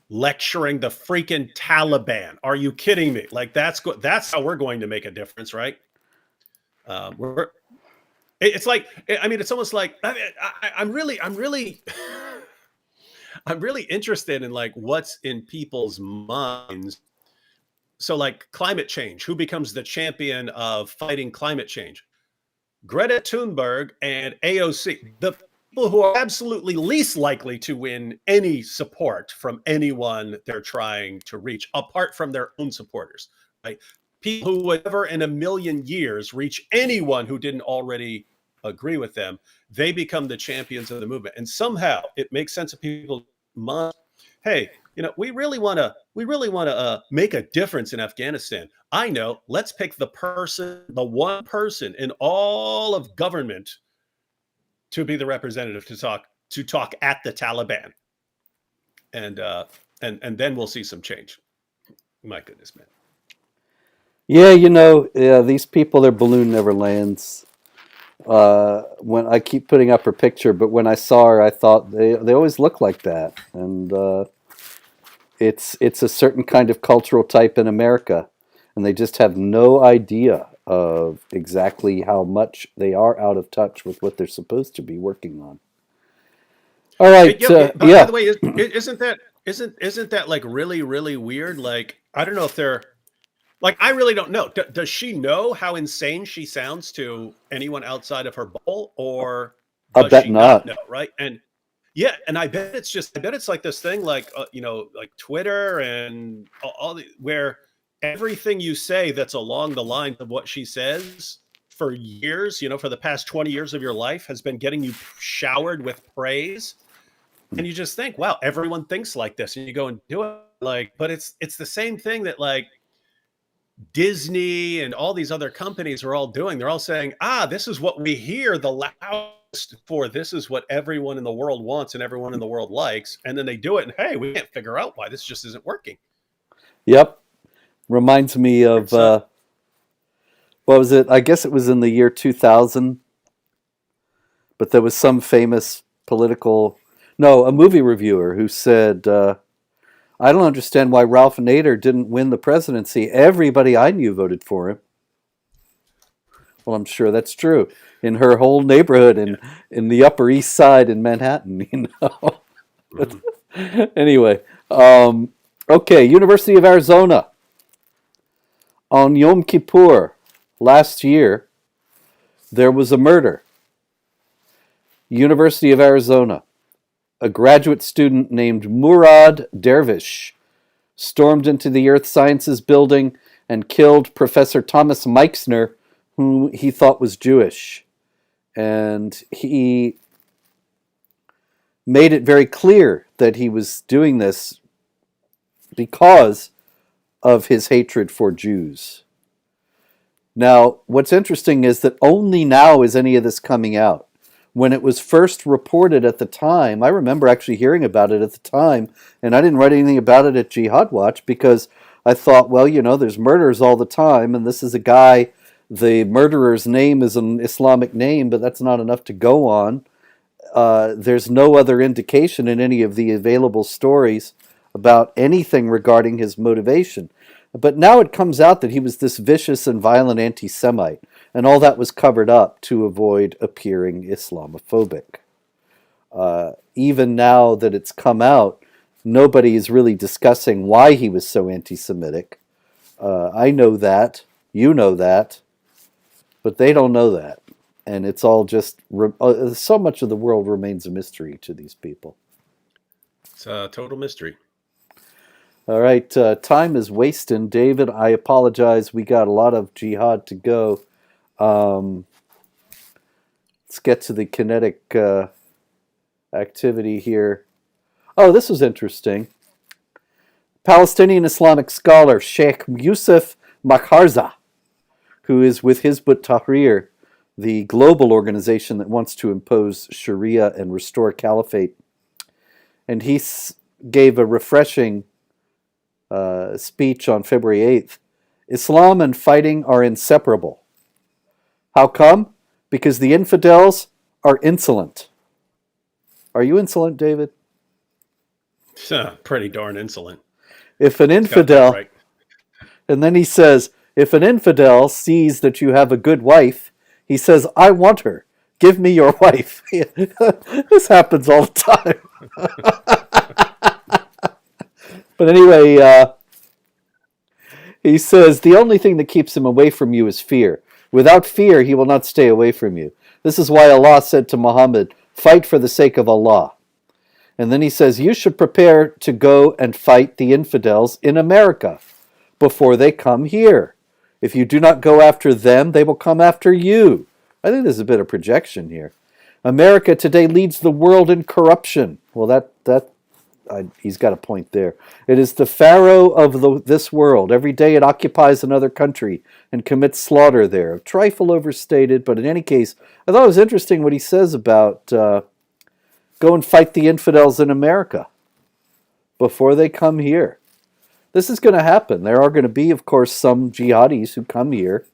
[SPEAKER 2] lecturing the freaking Taliban. Are you kidding me? Like, that's how we're going to make a difference, right? We're It's like, I mean, it's almost like, I'm really I'm really interested in like what's in people's minds. So like climate change, who becomes the champion of fighting climate change? Greta Thunberg and AOC, the people who are absolutely least likely to win any support from anyone they're trying to reach, apart from their own supporters, right? People who would never in a million years reach anyone who didn't already agree with them, they become the champions of the movement. And somehow it makes sense of people's minds. Hey, we really want to make a difference in Afghanistan. I know. Let's pick the one person in all of government to be the representative to talk at the Taliban, and and then we'll see some change. My goodness, man.
[SPEAKER 1] Yeah, yeah, these people, their balloon never lands. When I keep putting up her picture, but when I saw her, I thought they always look like that, and it's a certain kind of cultural type in America, and they just have no idea of exactly how much they are out of touch with what they're supposed to be working on. All right,
[SPEAKER 2] By
[SPEAKER 1] yeah.
[SPEAKER 2] the way, isn't that like really really weird? Like, I don't know if they're like, I really don't know. Does she know how insane she sounds to anyone outside of her bubble, or
[SPEAKER 1] I
[SPEAKER 2] Does
[SPEAKER 1] bet
[SPEAKER 2] she not
[SPEAKER 1] not.
[SPEAKER 2] know, right? And yeah, and I bet it's like this thing, like like Twitter and all the where everything you say that's along the lines of what she says for years, for the past 20 years of your life, has been getting you showered with praise, and you just think, wow, everyone thinks like this, and you go and do it, like, but it's the same thing that, like, Disney and all these other companies are all doing. They're all saying, this is what we hear the loudest for. This is what everyone in the world wants and everyone in the world likes. And then they do it. And hey, we can't figure out why this just isn't working.
[SPEAKER 1] Yep. Reminds me of,
[SPEAKER 2] It's,
[SPEAKER 1] what was it? I guess it was in the year 2000, but there was some famous no, a movie reviewer who said, I don't understand why Ralph Nader didn't win the presidency. Everybody I knew voted for him. Well, I'm sure that's true. In her whole neighborhood
[SPEAKER 2] yeah.
[SPEAKER 1] in the Upper East Side in Manhattan,
[SPEAKER 2] Mhm.
[SPEAKER 1] Anyway, okay, University of Arizona. On Yom Kippur last year, there was a murder. University of Arizona. A graduate student named Murad Dervish stormed into the Earth Sciences building and killed Professor Thomas Meixner, who he thought was Jewish. And he made it very clear that he was doing this because of his hatred for Jews. Now, what's interesting is that only now is any of this coming out. When it was first reported at the time, I remember actually hearing about it at the time, and I didn't write anything about it at Jihad Watch because I thought, well, there's murders all the time, and this is a guy, the murderer's name is an Islamic name, but that's not enough to go on. There's no other indication in any of the available stories about anything regarding his motivation. But now it comes out that he was this vicious and violent anti Semite, and all that was covered up to avoid appearing Islamophobic. Even now that it's come out, nobody is really discussing why he was so anti Semitic. I know that, you know that, but they don't know that. And it's all just, so much of the world remains a mystery to these people.
[SPEAKER 2] It's a total mystery.
[SPEAKER 1] All right, time is wasting. David, I apologize. We got a lot of jihad to go. Um, let's get to the kinetic activity here. Oh, this was interesting. Palestinian Islamic scholar Sheikh Yusuf Makharza, who is with Hizb ut-Tahrir, the global organization that wants to impose Sharia and restore caliphate. And he gave a refreshing speech on February 8th. Islam and fighting are inseparable. How come? Because the infidels are insolent. Are you insolent, David?
[SPEAKER 2] Pretty darn insolent.
[SPEAKER 1] If an
[SPEAKER 2] He's got that
[SPEAKER 1] infidel,
[SPEAKER 2] right.
[SPEAKER 1] and then he says, if an infidel sees that you have a good wife, he says, I want her. Give me your wife. This happens all the time. But anyway, he says, the only thing that keeps him away from you is fear. Without fear, he will not stay away from you. This is why Allah said to Muhammad, fight for the sake of Allah. And then he says, you should prepare to go and fight the infidels in America before they come here. If you do not go after them, they will come after you. I think there's a bit of projection here. America today leads the world in corruption. Well, he's got a point there. It is the pharaoh of this world. Every day it occupies another country and commits slaughter there. A trifle overstated, but in any case, I thought it was interesting what he says about go and fight the infidels in America before they come here. This is going to happen. There are going to be, of course, some jihadis who come here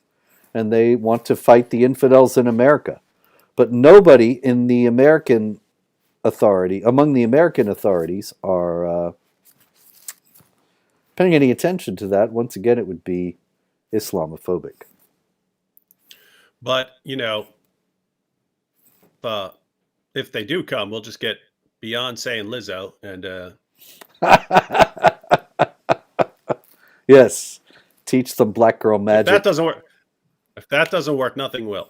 [SPEAKER 1] and they want to fight the infidels in America. But nobody in the American among the American authorities are paying any attention to that. Once again, it would be Islamophobic.
[SPEAKER 2] But, if they do come, we'll just get Beyonce and Lizzo, and
[SPEAKER 1] Yes, teach them black girl magic.
[SPEAKER 2] if that doesn't work, nothing will.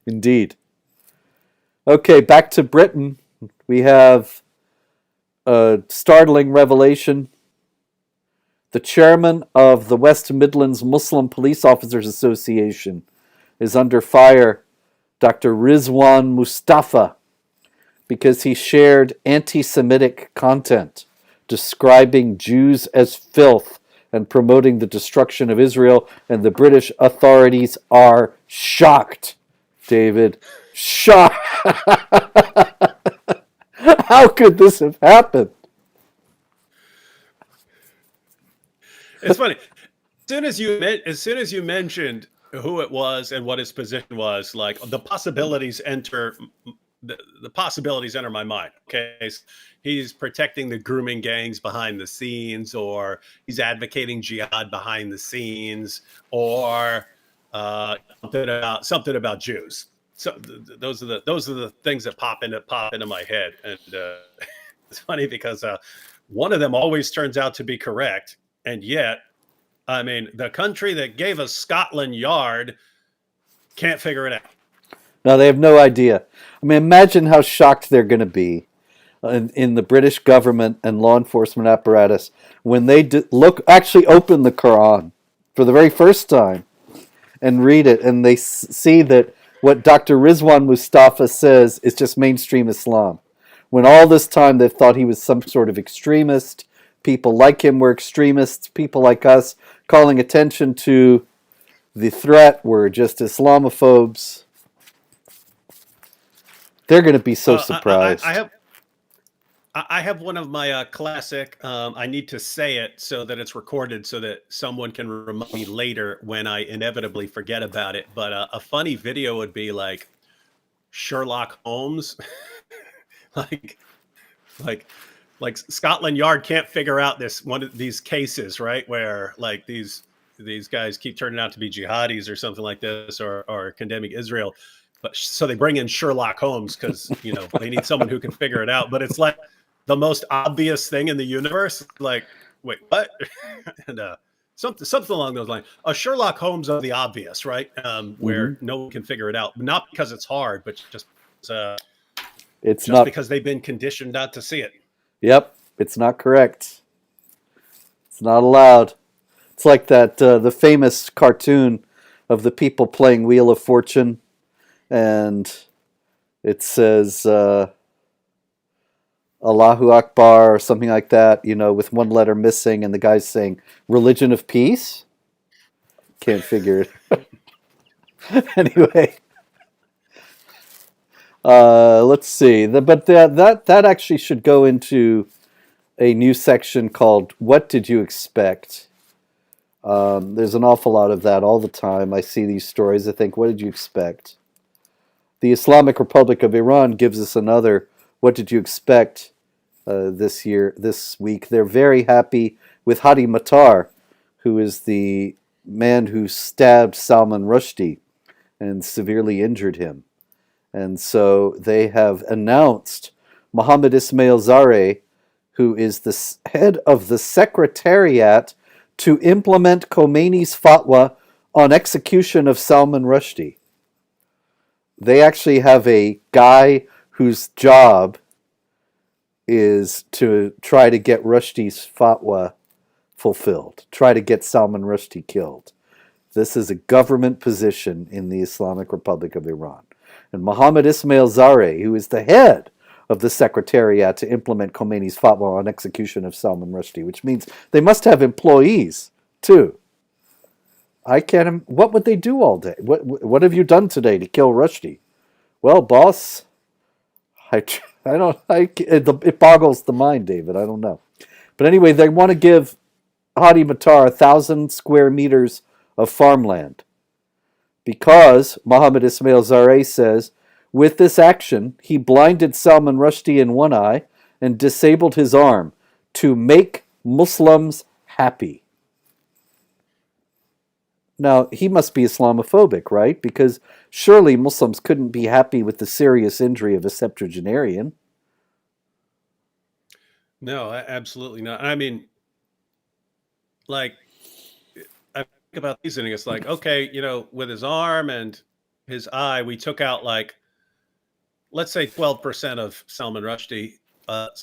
[SPEAKER 1] Indeed. Okay, back to Britain. We have a startling revelation. The chairman of the West Midlands Muslim Police Officers Association is under fire, Dr. Rizwan Mustafa, because he shared anti Semitic content describing Jews as filth and promoting the destruction of Israel, and the British authorities are shocked. David, shocked. How could this have happened?
[SPEAKER 2] It's funny. As soon as you mentioned who it was and what his position was, like the possibilities enter my mind. Okay, so he's protecting the grooming gangs behind the scenes, or he's advocating jihad behind the scenes, or something about Jews. So those are the things that pop into my head, and it's funny because one of them always turns out to be correct, and yet, I mean, the country that gave us Scotland Yard can't figure it out.
[SPEAKER 1] No, they have no idea. I mean, imagine how shocked they're going to be in the British government and law enforcement apparatus when they actually open the Quran for the very first time and read it, and they see that what Dr. Rizwan Mustafa says is just mainstream Islam. When all this time they've thought he was some sort of extremist, people like him were extremists, people like us calling attention to the threat were just Islamophobes. They're going to be so
[SPEAKER 2] Well,
[SPEAKER 1] surprised.
[SPEAKER 2] I have one of my classic. I need to say it so that it's recorded, so that someone can remind me later when I inevitably forget about it. But a funny video would be like Sherlock Holmes, like like like Scotland Yard can't figure out this one of these cases, right? Where like these guys keep turning out to be jihadis or something like this, or condemning Israel. But so they bring in Sherlock Holmes because they need someone who can figure it out. But it's like the most obvious thing in the universe. Like, wait, what? And something along those lines. A Sherlock Holmes of the obvious, right?
[SPEAKER 1] Mm-hmm.
[SPEAKER 2] Where no one can figure it out, not because it's hard, but uh,
[SPEAKER 1] It's
[SPEAKER 2] just
[SPEAKER 1] not.
[SPEAKER 2] because they've been conditioned not to see it.
[SPEAKER 1] Yep, it's not correct. It's not allowed. It's like that the famous cartoon of the people playing Wheel of Fortune, and it says Allahu Akbar or something like that, with one letter missing, and the guy's saying "Religion of Peace." Can't figure it. Anyway, let's see. But that actually should go into a new section called "What Did You Expect?" There's an awful lot of that all the time. I see these stories. I think, what did you expect? The Islamic Republic of Iran gives us another. What did you expect this week? They're very happy with Hadi Matar, who is the man who stabbed Salman Rushdie and severely injured him. And so they have announced Mohammed Ismail Zareh, who is the head of the Secretariat to implement Khomeini's fatwa on execution of Salman Rushdie. They actually have a guy whose job is to try to get Rushdie's fatwa fulfilled, try to get Salman Rushdie killed. This is a government position in the Islamic Republic of Iran. And Mohammed Ismail Zareh, who is the head of the Secretariat to implement Khomeini's fatwa on execution of Salman Rushdie, which means they must have employees too. I can't. What would they do all day? What have you done today to kill Rushdie? Well, boss, I don't. It boggles the mind, David. I don't know. But anyway, they want to give Hadi Matar 1,000 square meters of farmland because Mohammed Ismail Zareh says with this action he blinded Salman Rushdie in one eye and disabled his arm to make Muslims happy. Now, he must be Islamophobic, right? Because surely Muslims couldn't be happy with the serious injury of a septuagenarian.
[SPEAKER 2] No, absolutely not. I mean, like, I think about these and it's like, okay, with his arm and his eye, we took out like let's say 12% of Salman Rushdie.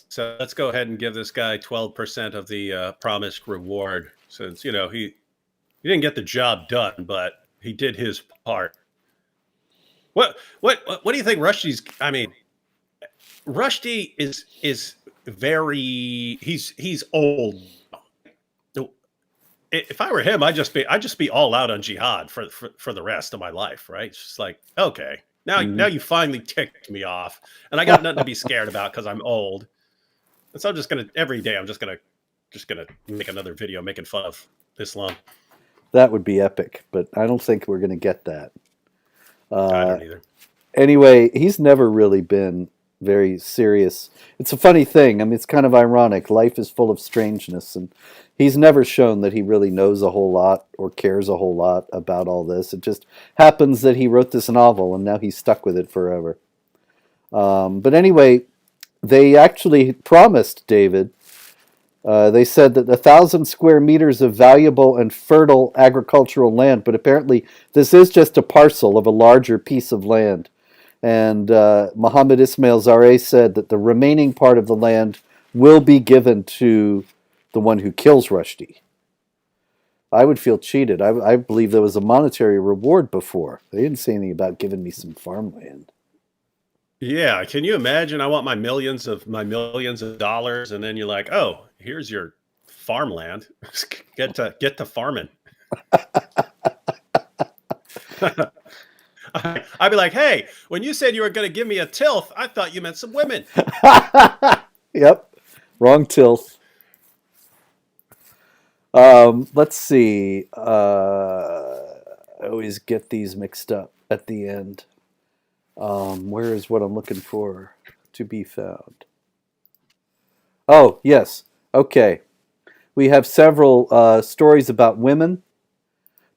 [SPEAKER 2] So let's go ahead and give this guy 12% of the promised reward, since he didn't get the job done, but he did his part. What do you think Rushdie's? I mean, Rushdie is very he's old. If I were him, I'd just be all out on Jihad for the rest of my life, right? It's just like, okay, now
[SPEAKER 1] Mhm.
[SPEAKER 2] you finally ticked me off, and I got nothing to be scared about because I'm old. And so I'm just gonna every day I'm just gonna make another video making fun of Islam.
[SPEAKER 1] That would be epic, but I don't think we're going to get that.
[SPEAKER 2] I
[SPEAKER 1] Uh,
[SPEAKER 2] don't either.
[SPEAKER 1] anyway, he's never really been very serious. It's a funny thing. I mean, it's kind of ironic. Life is full of strangeness, and he's never shown that he really knows a whole lot or cares a whole lot about all this. It just happens that he wrote this novel, and now he's stuck with it forever. But anyway, they actually promised David. They said that 1,000 square meters of valuable and fertile agricultural land, but apparently this is just a parcel of a larger piece of land. And Muhammad Ismail Zareh said that the remaining part of the land will be given to the one who kills Rushdie. I would feel cheated. I believe there was a monetary reward before. They didn't say anything about giving me some farmland.
[SPEAKER 2] Yeah, can you imagine? I want my millions of dollars, and then you're like, oh, here's your farmland. Get to farming. I'd be like, hey, when you said you were going to give me a tilth, I thought you meant some women.
[SPEAKER 1] Yep, wrong tilth. Let's see. I always get these mixed up at the end. Where is what I'm looking for to be found? Oh, yes. Okay. We have several stories about women.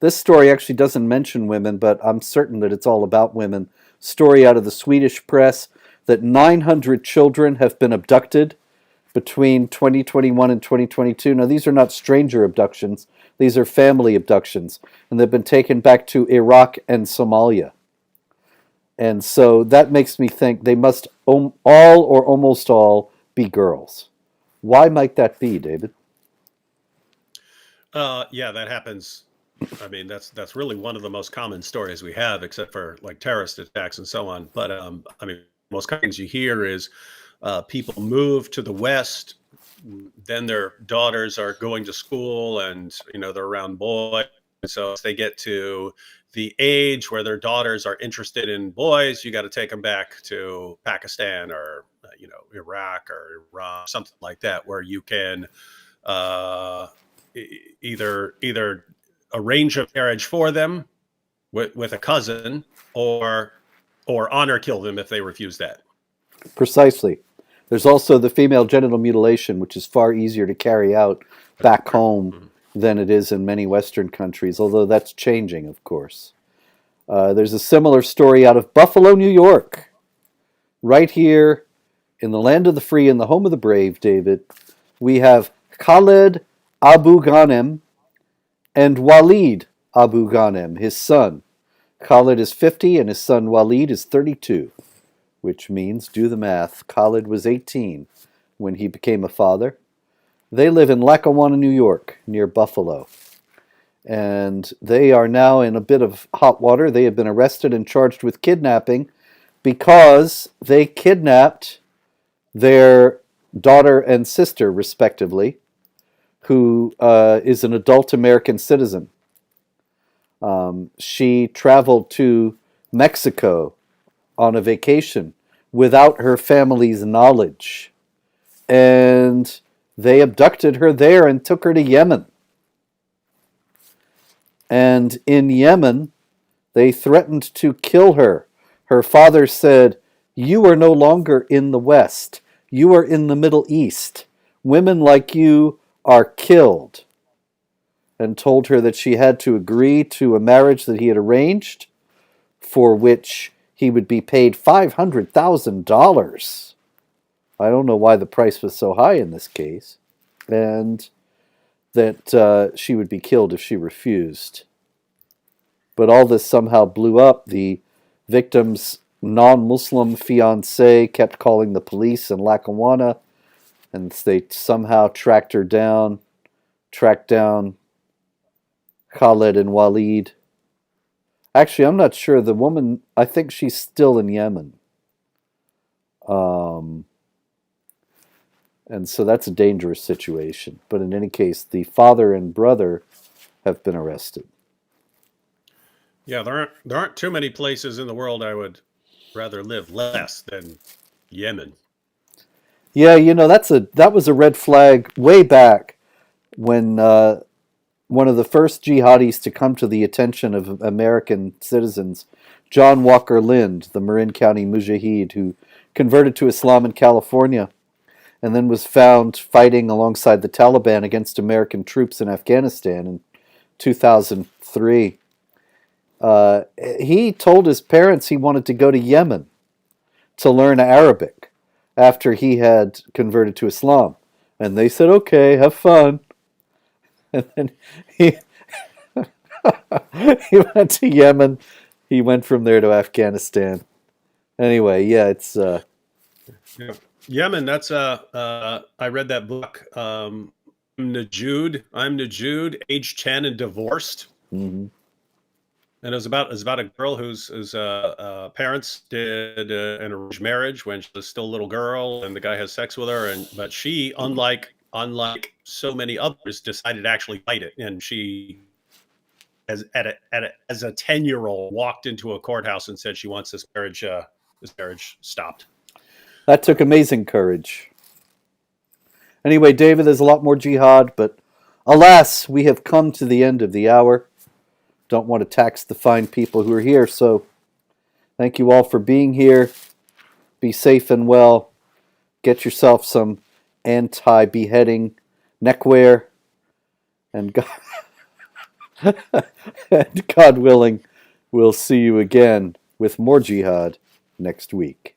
[SPEAKER 1] This story actually doesn't mention women, but I'm certain that it's all about women. Story out of the Swedish press that 900 children have been abducted between 2021 and 2022. Now, these are not stranger abductions, these are family abductions, and they've been taken back to Iraq and Somalia. And so that makes me think they must all or almost all be girls. Why might that be, David?
[SPEAKER 2] Yeah, that happens. I mean, that's really one of the most common stories we have, except for like terrorist attacks and so on. But I mean, most things you hear is people move to the West, then their daughters are going to school, and they're around boys. So if they get to the age where their daughters are interested in boys, you got to take them back to Pakistan or Iraq or Iran, something like that, where you can uh, either arrange a marriage for them with a cousin, or honor kill them if they refuse that.
[SPEAKER 1] Precisely. There's also the female genital mutilation, which is far easier to carry out back home
[SPEAKER 2] Mhm.
[SPEAKER 1] than it is in many Western countries, although that's changing, of course. There's a similar story out of Buffalo, New York, right here in the land of the free and the home of the brave, David. We have Khaled Abu Ghanem and Walid Abu Ghanem, his son. Khaled is 50 and his son Walid is 32, which means, do the math, Khaled was 18 when he became a father. They live in Lackawanna, New York, near Buffalo. And they are now in a bit of hot water. They have been arrested and charged with kidnapping because they kidnapped their daughter and sister, respectively, who is an adult American citizen. She traveled to Mexico on a vacation without her family's knowledge. And they abducted her there and took her to Yemen. And in Yemen, they threatened to kill her. Her father said, "You are no longer in the West. You are in the Middle East. Women like you are killed." And told her that she had to agree to a marriage that he had arranged, for which he would be paid $500,000. I don't know why the price was so high in this case. And that she would be killed if she refused. But all this somehow blew up. The victims non-Muslim fiance kept calling the police in Lackawanna, and they somehow tracked down Khaled and Walid. Actually, I'm not sure. The woman, I think she's still in Yemen. Um, and so that's a dangerous situation. But in any case, the father and brother have been arrested.
[SPEAKER 2] Yeah, there aren't too many places in the world I would rather live less than Yemen.
[SPEAKER 1] Yeah, that was a red flag way back when one of the first jihadis to come to the attention of American citizens, John Walker Lind, the Marin County Mujahid, who converted to Islam in California and then was found fighting alongside the Taliban against American troops in Afghanistan in 2003. He told his parents he wanted to go to Yemen to learn Arabic after he had converted to Islam. And they said, okay, have fun. And then he, he went to Yemen. He went from there to Afghanistan. Anyway, yeah, it's
[SPEAKER 2] Yeah. Yemen, that's I read that book. I'm Najud, age 10 and divorced.
[SPEAKER 1] mhm.
[SPEAKER 2] And it was about a girl whose parents did an arranged marriage when she was still a little girl, and the guy has sex with her, and but she, unlike so many others, decided to actually fight it, and she, as a 10-year-old, walked into a courthouse and said she wants this marriage stopped.
[SPEAKER 1] That took amazing courage. Anyway, David, there's a lot more jihad, but alas, we have come to the end of the hour. Don't want to tax the fine people who are here, so thank you all for being here. Be safe and well. Get yourself some anti-beheading neckwear, and and God willing, we'll see you again with more jihad next week.